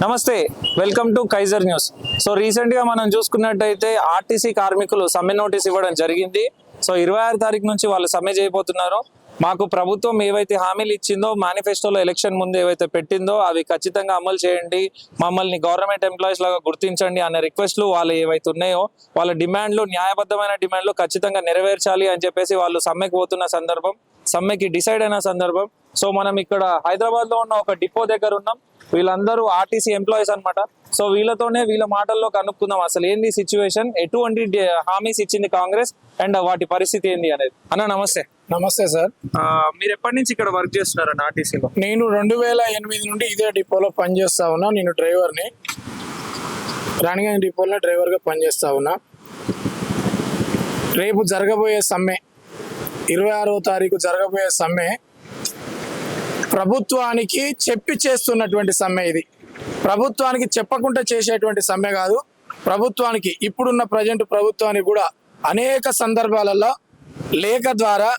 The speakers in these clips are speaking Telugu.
నమస్తే, welcome to Kaizer News. So రీసెంట్గా మనం చూసుకున్నట్టయితే ఆర్టీసీ కార్మికులు సమ్మె నోటీస్ ఇవ్వడం జరిగింది. సో 26 తారీఖు నుంచి వాళ్ళు సమ్మె చేయబోతున్నారు. మాకు ప్రభుత్వం ఏవైతే హామీలు ఇచ్చిందో, మేనిఫెస్టోలో ఎలక్షన్ ముందు ఏవైతే పెట్టిందో అవి ఖచ్చితంగా అమలు చేయండి, మమ్మల్ని గవర్నమెంట్ ఎంప్లాయీస్ లాగా గుర్తించండి అనే రిక్వెస్ట్లు వాళ్ళు ఏవైతే ఉన్నాయో వాళ్ళ డిమాండ్లు, న్యాయబద్ధమైన డిమాండ్లు ఖచ్చితంగా నెరవేర్చాలి అని చెప్పేసి వాళ్ళు సమ్మెకి పోతున్న సందర్భం, సమ్మెకి డిసైడ్ అయిన సందర్భం. సో మనం ఇక్కడ హైదరాబాద్లో ఉన్న ఒక డిపో దగ్గర ఉన్నాం. వీళ్ళందరూ ఆర్టీసీ ఎంప్లాయీస్ అన్నమాట. సో వీళ్ళతోనే వీళ్ళ మాటల్లో కనుక్కుందాం అసలు ఏంది సిచ్యువేషన్, ఎటువంటి హామీస్ ఇచ్చింది కాంగ్రెస్ అండ్ వాటి పరిస్థితి ఏంది అనేది. అన్న నమస్తే. నమస్తే సార్. మీరు ఎప్పటి నుంచి ఇక్కడ వర్క్ చేస్తున్నారన్న ఆర్టీసీలో? నేను 2008 నుండి ఇదే డిపోలో పనిచేస్తా ఉన్నా. నేను డ్రైవర్ని, రాణిగంజ్ డిపోలో డ్రైవర్గా పనిచేస్తా ఉన్నా. రేపు జరగబోయే సమ్మె, 26వ తారీఖు జరగబోయే సమ్మె ప్రభుత్వానికి చెప్పి చేస్తున్నటువంటి సమ్మె. ఇది ప్రభుత్వానికి చెప్పకుండా చేసేటువంటి సమ్మె కాదు. ప్రభుత్వానికి, ఇప్పుడున్న ప్రజెంట్ ప్రభుత్వానికి కూడా అనేక సందర్భాలలో లేఖ ద్వారా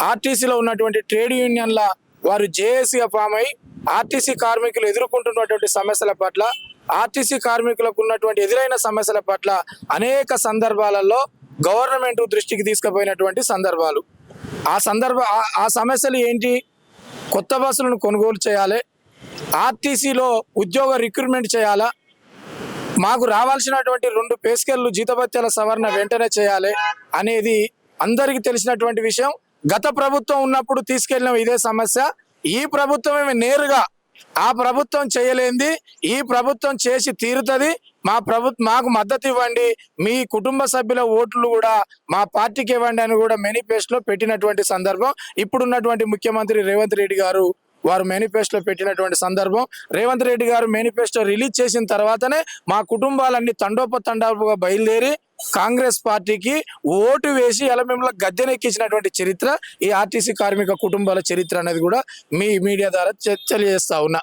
ఆర్టీసీలో ఉన్నటువంటి ట్రేడ్ యూనియన్ల వారు జేఏసీగా ఫామ్ అయి ఆర్టీసీ కార్మికులు ఎదుర్కొంటున్నటువంటి సమస్యల పట్ల, ఆర్టీసీ కార్మికులకు ఉన్నటువంటి ఎదురైన సమస్యల పట్ల అనేక సందర్భాలలో గవర్నమెంట్ దృష్టికి తీసుకుపోయినటువంటి సందర్భాలు. ఆ సమస్యలు ఏంటి? కొత్త బస్సులను కొనుగోలు చేయాలి, ఆర్టీసీలో ఉద్యోగ రిక్రూట్మెంట్ చేయాలా, మాకు రావాల్సినటువంటి 2 పే స్కేళ్లు జీతభత్యాల సవరణ వెంటనే చేయాలి అనేది అందరికీ తెలిసినటువంటి విషయం. గత ప్రభుత్వం ఉన్నప్పుడు తీసుకెళ్లిన ఇదే సమస్య. ఈ ప్రభుత్వమే నేరుగా ఆ ప్రభుత్వం చేయలేంది ఈ ప్రభుత్వం చేసి తీరుతుంది, మాకు మద్దతు ఇవ్వండి, మీ కుటుంబ సభ్యుల ఓట్లు కూడా మా పార్టీకి ఇవ్వండి అని కూడా మేనిఫెస్టోలో పెట్టినటువంటి సందర్భం. ఇప్పుడున్నటువంటి ముఖ్యమంత్రి రేవంత్ రెడ్డి గారు వారు మేనిఫెస్టోలో పెట్టినటువంటి సందర్భం. రేవంత్ రెడ్డి గారు మేనిఫెస్టో రిలీజ్ చేసిన తర్వాతనే మా కుటుంబాలన్నీ తండోపతండాలుగా బయలుదేరి కాంగ్రెస్ పార్టీకి ఓటు వేసి అలా మిమ్మల్ని గద్దెనెక్కించినటువంటి చరిత్ర ఈ ఆర్టీసీ కార్మిక కుటుంబాల చరిత్ర అనేది కూడా మీ మీడియా ద్వారా తెలియజేస్తా ఉన్నా.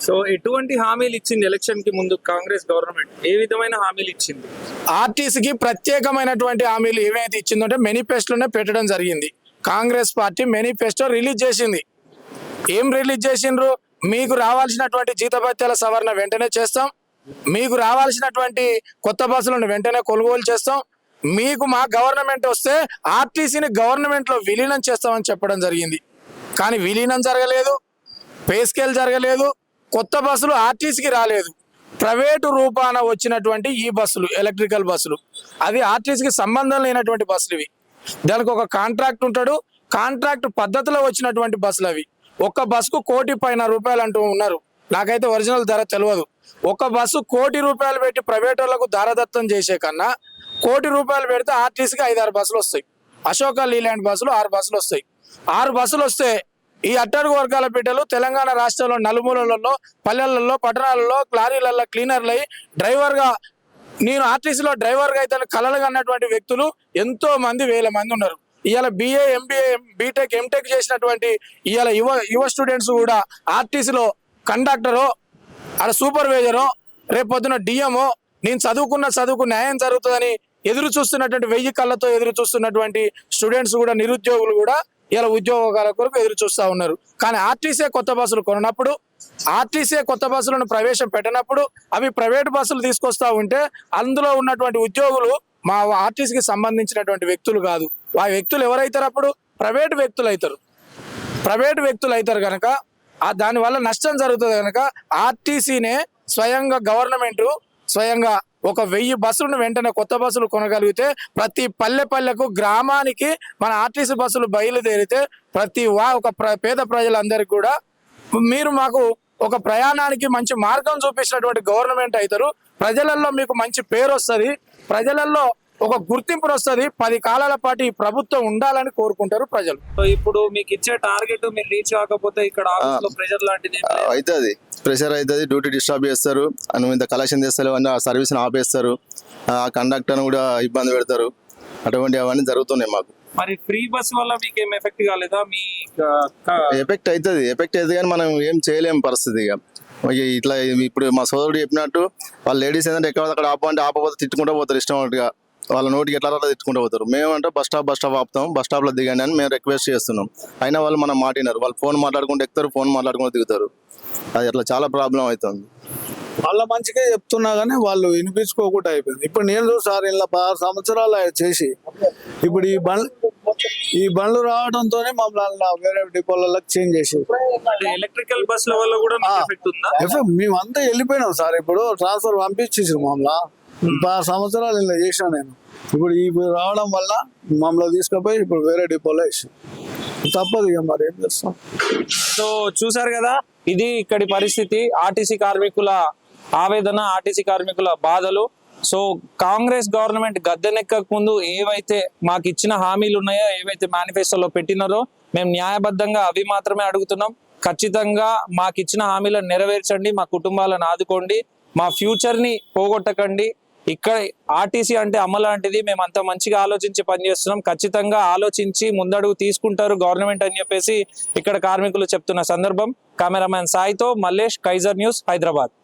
సో ఎటువంటి హామీలు ఇచ్చింది ఎలక్షన్ కి ముందు కాంగ్రెస్ గవర్నమెంట్? ఏ విధమైన హామీలు ఇచ్చింది? ఆర్టీసీకి ప్రత్యేకమైనటువంటి హామీలు ఏవైతే ఇచ్చిందంటే మేనిఫెస్టోనే పెట్టడం జరిగింది. కాంగ్రెస్ పార్టీ మేనిఫెస్టో రిలీజ్ చేసింది. ఏం రిలీజ్ చేసిండ్రు? మీకు రావాల్సినటువంటి జీతభత్యాల సవరణ వెంటనే చేస్తాం, మీకు రావాల్సినటువంటి కొత్త బస్సులను వెంటనే కొనుగోలు చేస్తాం, మీకు మా గవర్నమెంట్ వస్తే ఆర్టీసీని గవర్నమెంట్ లో విలీనం చేస్తామని చెప్పడం జరిగింది. కానీ విలీనం జరగలేదు, పే స్కేల్ జరగలేదు, కొత్త బస్సులు ఆర్టీసీకి రాలేదు. ప్రైవేటు రూపాన వచ్చినటువంటి ఈ బస్సులు, ఎలక్ట్రికల్ బస్సులు, అది ఆర్టీసీకి సంబంధం లేనటువంటి బస్సులు ఇవి. దానికి ఒక కాంట్రాక్ట్ ఉంటాడు, కాంట్రాక్ట్ పద్ధతిలో వచ్చినటువంటి బస్సులు అవి. ఒక్క బస్సుకు ₹1 కోటి అంటూ ఉన్నారు. నాకైతే ఒరిజినల్ ధర తెలియదు. ఒక బస్సు ₹1 కోటి పెట్టి ప్రైవేట్ వాళ్ళకు దారదత్తం చేసే కన్నా ₹1 కోటి పెడితే ఆర్టీసీకి 5-6 బస్సులు వస్తాయి. అశోక లీలాండ్ బస్సులు 6 బస్సులు వస్తాయి. 6 బస్సులు వస్తే ఈ అట్టడుగు వర్గాల బిడ్డలు తెలంగాణ రాష్ట్రంలో నలుమూలలలో, పల్లెలలో, పట్టణాలలో లారీలలో క్లీనర్లు అయ్యి డ్రైవర్గా, నేను ఆర్టీసీలో డ్రైవర్గా అయితే కలలుగా అన్నటువంటి వ్యక్తులు ఎంతో మంది, వేల మంది ఉన్నారు. ఇవాళ BA, MBA, బీటెక్, ఎంటెక్ చేసినటువంటి ఇవాళ యువ స్టూడెంట్స్ కూడా ఆర్టీసీలో కండక్టరో, అలా సూపర్వైజరో, రేపు పొద్దున డిఎంఓ, నేను చదువుకు న్యాయం జరుగుతుందని ఎదురు చూస్తున్నటువంటి 1000 కళ్ళతో ఎదురు చూస్తున్నటువంటి స్టూడెంట్స్ కూడా, నిరుద్యోగులు కూడా ఇలా ఉద్యోగాల కొరకు ఎదురు చూస్తూ ఉన్నారు. కానీ ఆర్టీసీ కొత్త బస్సులు కొన్నప్పుడు, ఆర్టీసీ కొత్త బస్సులను ప్రవేశం పెట్టినప్పుడు అవి ప్రైవేట్ బస్సులు తీసుకొస్తా ఉంటే అందులో ఉన్నటువంటి ఉద్యోగులు మా ఆర్టీసీకి సంబంధించినటువంటి వ్యక్తులు కాదు. ఆ వ్యక్తులు ఎవరైతారు? అప్పుడు ప్రైవేట్ వ్యక్తులు అవుతారు కనుక దానివల్ల నష్టం జరుగుతుంది. కనుక ఆర్టీసీనే స్వయంగా గవర్నమెంట్ స్వయంగా ఒక 1000 బస్సులను వెంటనే కొత్త బస్సులు కొనగలిగితే ప్రతి పల్లెకు, గ్రామానికి మన ఆర్టీసీ బస్సులు బయలుదేరితే ఒక పేద ప్రజలందరికీ కూడా మీరు మాకు ఒక ప్రయాణానికి మంచి మార్గం చూపించినటువంటి గవర్నమెంట్ అవుతారు. ప్రజలలో మీకు మంచి పేరు వస్తుంది, ప్రజలలో ఒక గుర్తింపు వస్తుంది. 10 కాలాల పాటు ఈ ప్రభుత్వం ఉండాలని కోరుకుంటారు ప్రజలు. సో ఇప్పుడు మీకు ఇచ్చే టార్గెట్ మీరు రీచ్ కాకపోతే ఇక్కడ ఆఫీస్లో ప్రెషర్ లాంటిది అవుతుంది, ప్రెషర్ అవుతుంది, డ్యూటీ డిస్టర్బ్ చేస్తారు, నువ్వు ఇంత కలెక్షన్ చేస్తారు అని ఆ సర్వీస్ని ఆపేస్తారు, ఆ కండక్టర్ని కూడా ఇబ్బంది పెడతారు. అటువంటి అవన్నీ జరుగుతున్నాయి మాకు. మరి ఫ్రీ బస్ వల్ల మీకు ఏం ఎఫెక్ట్ కాలేదా? మీ ఎఫెక్ట్ అవుతుంది కానీ మనం ఏం చేయలేము పరిస్థితి. ఇట్లా ఇప్పుడు మా సోదరుడు చెప్పినట్టు వాళ్ళ లేడీస్ ఏంటంటే ఎక్కడ అక్కడ ఆపమంటే ఆపకపోతే తిట్టుకుంటూ పోతారు, ఇష్టం ఉన్నట్టుగా వాళ్ళ నోటికి ఎట్లా తిట్టుకుంటూ పోతారు. మేమంటే బస్ స్టాప్ ఆపుతాం, బస్ స్టాప్లో దిగండి అని మేము రిక్వెస్ట్ చేస్తున్నాం. అయినా వాళ్ళు మనం మాటినారు, వాళ్ళు ఫోన్ మాట్లాడుకుంటూ ఎక్కుతారు, ఫోన్ మాట్లాడుకుంటూ దిగుతారు. అది అట్లా చాలా ప్రాబ్లం అవుతుంది. వాళ్ళ మంచిగా చెప్తున్నా కానీ వాళ్ళు వినిపించుకోకుండా అయిపోయింది. ఇప్పుడు నేను చూడు సార్ ఇలా 10 సంవత్సరాలు చేసి ఇప్పుడు ఈ బండ్లు రావడంతోనే మమ్మల్ని వేరే డిపోలకు చేంజ్ చేసి ఎలక్ట్రికల్ బస్సుల వల్ల కూడా ఎఫెక్ట్ ఉందా? మేమంతా వెళ్ళిపోయినాం సార్. ఇప్పుడు ట్రాన్స్ఫర్ పంపించేసారు మమ్మల్ని. 10 సంవత్సరాలు ఇలా చేసాను నేను. ఇప్పుడు రావడం వల్ల మమ్మల్ని తీసుకుపోయి ఇప్పుడు వేరే డిపోలో వేసి తప్పదు ఇక మరి ఏం చేస్తాం. సో చూసారు కదా, ఇది ఇక్కడి పరిస్థితి. ఆర్టీసీ కార్మికుల ఆవేదన, ఆర్టీసీ కార్మికుల బాధలు. సో కాంగ్రెస్ గవర్నమెంట్ గద్దెనెక్కక ముందు ఏవైతే మాకు ఇచ్చిన హామీలు ఉన్నాయో, ఏవైతే మేనిఫెస్టోలో పెట్టినారో మేము న్యాయబద్ధంగా అవి మాత్రమే అడుగుతున్నాం. ఖచ్చితంగా మాకు ఇచ్చిన హామీలను నెరవేర్చండి, మా కుటుంబాలను ఆదుకోండి, మా ఫ్యూచర్ ని పోగొట్టకండి. ఇక్కడ ఆర్టీసీ అంటే అమ్మ లాంటిది, మేము అంత మంచిగా ఆలోచించి పనిచేస్తున్నాం, ఖచ్చితంగా ఆలోచించి ముందడుగు తీసుకుంటారు గవర్నమెంట్ అని చెప్పేసి ఇక్కడ కార్మికులు చెప్తున్న సందర్భం. కెమెరామ్యాన్ సాయితో మల్లేష్, కైజర్ న్యూస్, హైదరాబాద్.